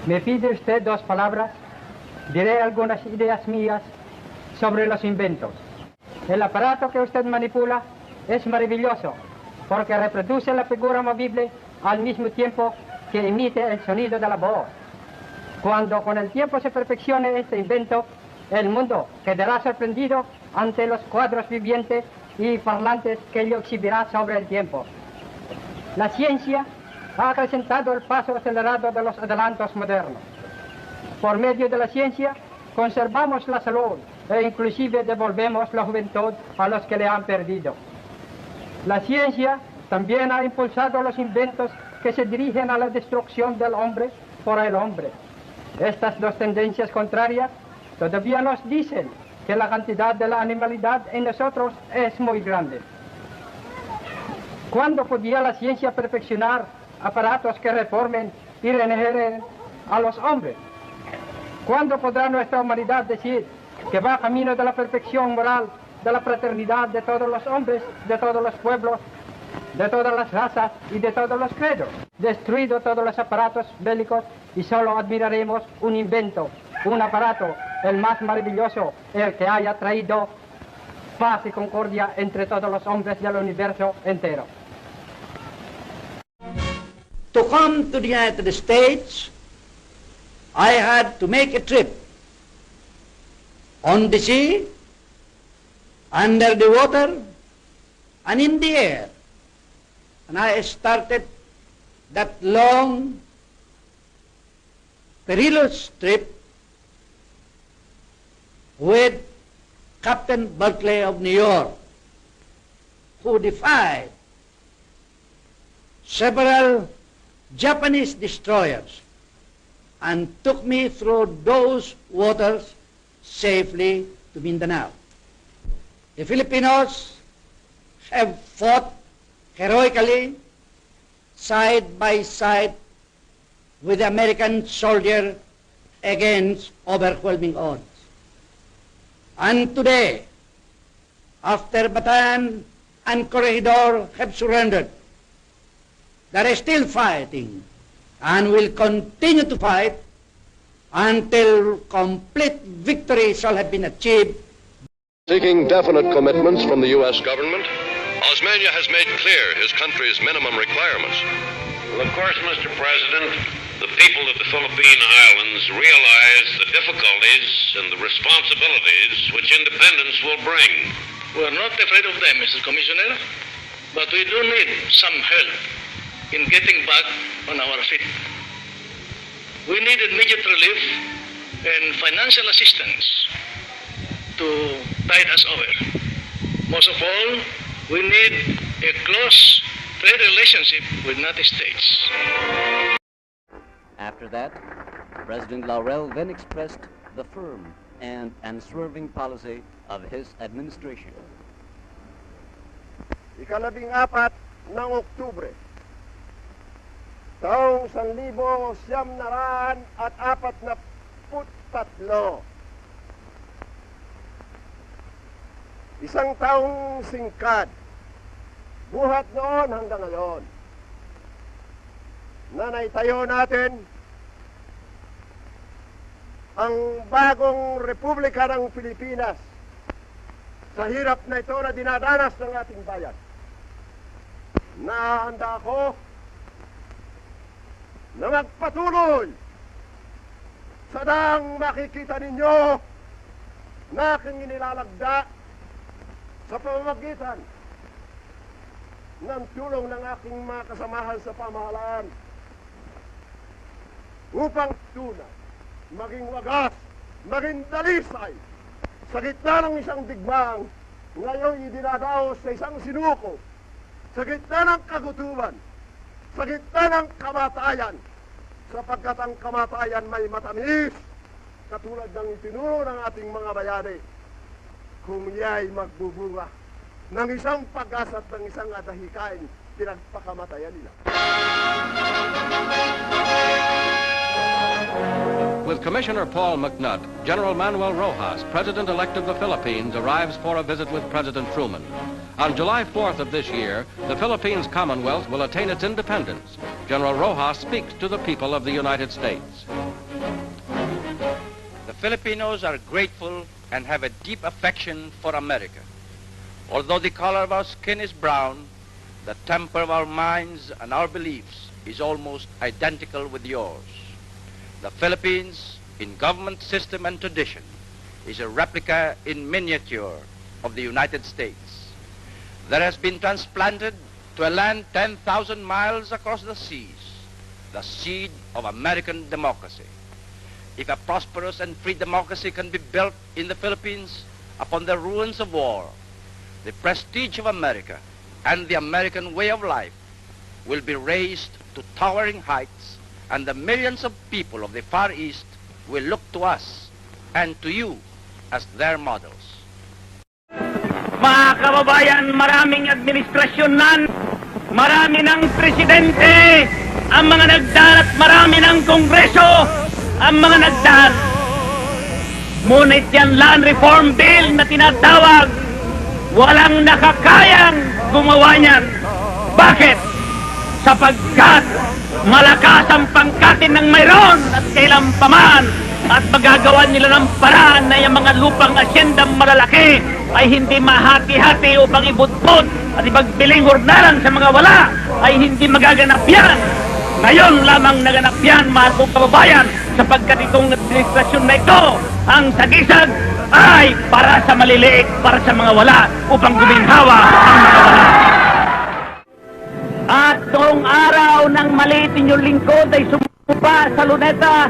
Me pide usted 2 palabras, diré algunas ideas mías sobre los inventos. El aparato que usted manipula es maravilloso porque reproduce la figura movible al mismo tiempo que emite el sonido de la voz. Cuando con el tiempo se perfeccione este invento, el mundo quedará sorprendido ante los cuadros vivientes y parlantes que ello exhibirá sobre el tiempo. La ciencia ha acrecentado el paso acelerado de los adelantos modernos. Por medio de la ciencia conservamos la salud e inclusive devolvemos la juventud a los que le han perdido. La ciencia también ha impulsado los inventos que se dirigen a la destrucción del hombre por el hombre. Estas 2 tendencias contrarias todavía nos dicen que la cantidad de la animalidad en nosotros es muy grande. ¿Cuándo podía la ciencia perfeccionar aparatos que reformen y regeneren a los hombres? ¿Cuándo podrá nuestra humanidad decir que va camino de la perfección moral, de la fraternidad de todos los hombres, de todos los pueblos, de todas las razas y de todos los credos? Destruido todos los aparatos bélicos y solo admiraremos un invento, un aparato, el más maravilloso, el que haya traído paz y concordia entre todos los hombres del universo entero. To come to the United States, I had to make a trip on the sea, under the water, and in the air. And I started that long, perilous trip with Captain Berkeley of New York, who defied several Japanese destroyers and took me through those waters safely to Mindanao. The Filipinos have fought heroically side by side with the American soldier against overwhelming odds. And today, after Bataan and Corregidor have surrendered, they are still fighting and will continue to fight until complete victory shall have been achieved. Seeking definite commitments from the U.S. government, Osmeña has made clear his country's minimum requirements. Well, of course, Mr. President, the people of the Philippine Islands realize the difficulties and the responsibilities which independence will bring. We're not afraid of them, Mr. Commissioner, but we do need some help in getting back on our feet. We need immediate relief and financial assistance to tide us over. Most of all, we need a close trade relationship with the United States. After that, President Laurel then expressed the firm and unswerving policy of his administration. Ikalabing-4 ng Oktubre, taong 1943, isang taong singkad, buhat noon hanggang ngayon, na naitayo natin ang bagong Republika ng Pilipinas sa hirap na ito na dinadanas ng ating bayan. Nahanda ako na magpatuloy sa daang makikita ninyo na aking inilalagda sa pamamagitan ng tulong ng aking mga kasamahan sa pamahalaan upang tunay, maging wagas, maging dalisay sa gitna ng isang digmang ngayon idinadaos sa isang sinuko, sa gitna ng kagutuman, sa gitna ng kamatayan, sapagkat ang kamatayan may matamis, katulad ng itinuro ng ating mga bayani, kung iya'y magbubunga ng isang pag-asa at ng isang adahikain, pinagpakamatayan nila. With Commissioner Paul McNutt, General Manuel Roxas, President-elect of the Philippines, arrives for a visit with President Truman. On July 4th of this year, the Philippines Commonwealth will attain its independence. General Roxas speaks to the people of the United States. Filipinos are grateful and have a deep affection for America. Although the color of our skin is brown, the temper of our minds and our beliefs is almost identical with yours. The Philippines, in government system and tradition, is a replica in miniature of the United States. There has been transplanted to a land 10,000 miles across the seas, the seed of American democracy. If a prosperous and free democracy can be built in the Philippines upon the ruins of war, the prestige of America and the American way of life will be raised to towering heights, and the millions of people of the Far East will look to us and to you as their models. Mga kababayan, maraming administrasyon nan, marami ng presidente, ang mga nagdaan at marami ng kongreso, ang mga nagdaan. Ngunit yan land reform bill na tinatawag, walang nakakayang gumawa niyan. Bakit? Sapagkat malakas ang pangkatin ng mayroon at kailan paman at magagawa nila ng paraan na yung mga lupang asyendang malalaki ay hindi mahati-hati upang ibutbot at ipagbiling hornalan sa mga wala ay hindi magaganap yan. Ngayon lamang naganap yan, mga kababayan, sapagkat itong administrasyon na ito, ang sagisag ay para sa maliliit, para sa mga wala, upang guminhawa ang mga wala. At noong araw ng maliit ninyong lingkod ay sumupa sa luneta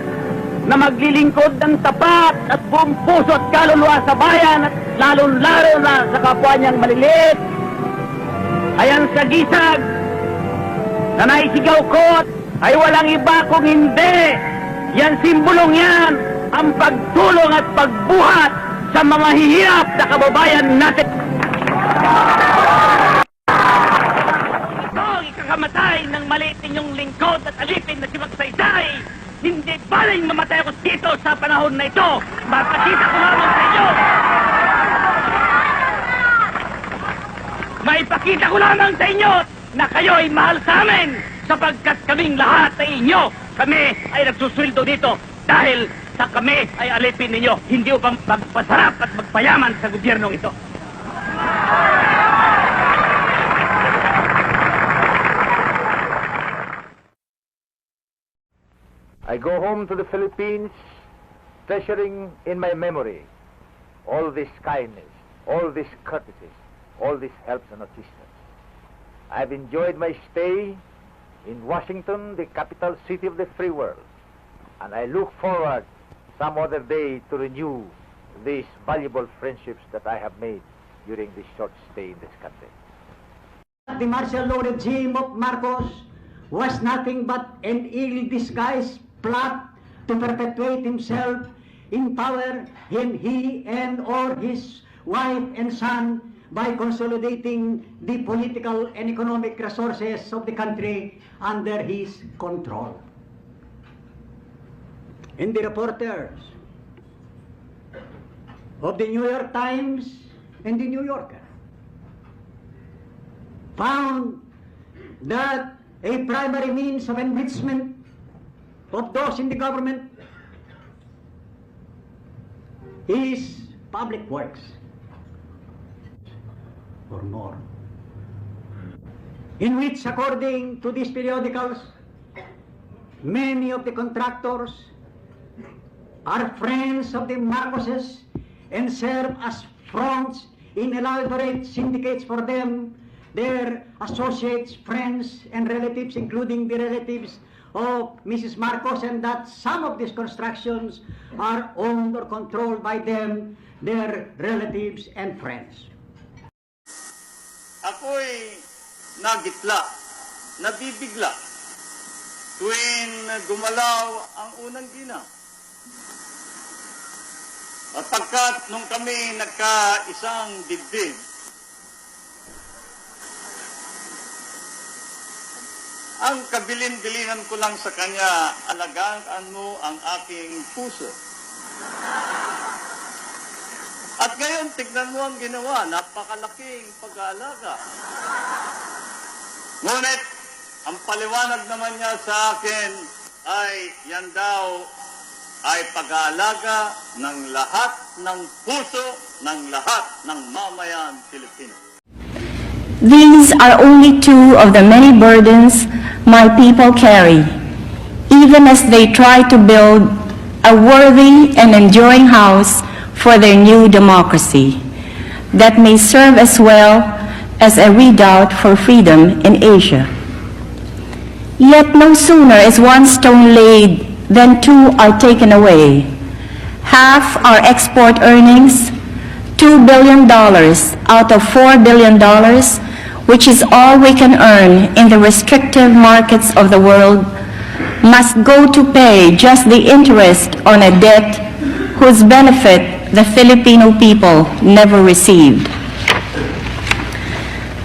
na maglilingkod ng tapat at buong puso at kaluluwa sa bayan at lalong-lalo na sa kapwa niyang maliliit. Ayan sa gisag na naisigaw ko ay walang iba kung hindi. Yan simbolong yan ang pagtulong at pagbuhat sa mga hihirap na kababayan natin. Ito ang ikakamatay ng maliit ninyong lingkod at alipin na si Magsaysay. Hindi baling mamatay ako dito sa panahon na ito. Mapakita ko lamang sa inyo. Maipakita ko lamang sa inyo na kayo ay mahal sa amin sapagkat kaming lahat ay inyo. Kami ay nagsusweldo dito dahil sa kami ay alipin ninyo. Hindi upang magpasarap at magpayaman sa gobyernong ito. I go home to the Philippines, treasuring in my memory all this kindness, all this courtesy, all this helps and assistance. I've enjoyed my stay in Washington, the capital city of the free world, and I look forward some other day to renew these valuable friendships that I have made during this short stay in this country. The martial law regime of Marcos was nothing but an ill-disguised plot to perpetuate himself in power, and he and or his wife and son by consolidating the political and economic resources of the country under his control. And the reporters of the New York Times and the New Yorker found that a primary means of enrichment of those in the government is public works or more, in which, according to these periodicals, many of the contractors are friends of the Marcoses and serve as fronts in elaborate syndicates for them, their associates, friends, and relatives, including the relatives of Mrs. Marcos, and that some of these constructions are owned or controlled by them, their relatives and friends. Ako'y nagitla, nabibigla, tuwing gumalaw ang unang ginaw. At pagkat nung kami nagka-isang dibdib, ang kabilin-bilinan ko lang sa kanya, alagaan mo ang aking puso. At ngayon, tignan mo ang ginawa, napakalaking pag-aalaga. Ngunit, ang paliwanag naman niya sa akin ay yan daw ay pag-aalaga ng lahat ng puso ng lahat ng mamayan Pilipino. These are only two of the many burdens my people carry, even as they try to build a worthy and enduring house for their new democracy that may serve as well as a redoubt for freedom in Asia. Yet no sooner is one stone laid than two are taken away. Half our export earnings, $2 billion out of $4 billion, which is all we can earn in the restrictive markets of the world, must go to pay just the interest on a debt whose benefit the Filipino people never received.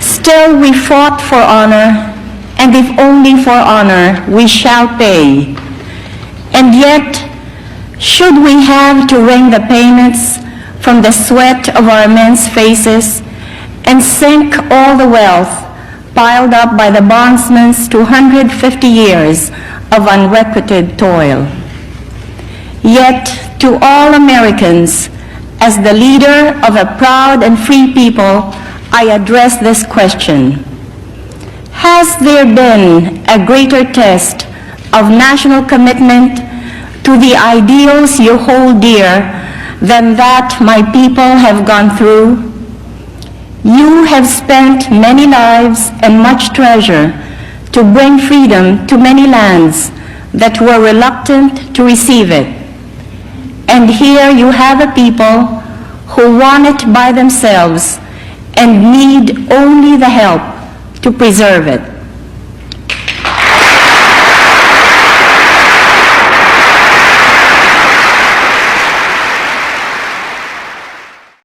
Still, we fought for honor, and if only for honor, we shall pay. And yet, should we have to wring the payments from the sweat of our men's faces and sink all the wealth piled up by the bondsman's 250 years of unrequited toil? Yet, to all Americans, as the leader of a proud and free people, I address this question. Has there been a greater test of national commitment to the ideals you hold dear than that my people have gone through? You have spent many lives and much treasure to bring freedom to many lands that were reluctant to receive it. And here you have a people who want it by themselves and need only the help to preserve it.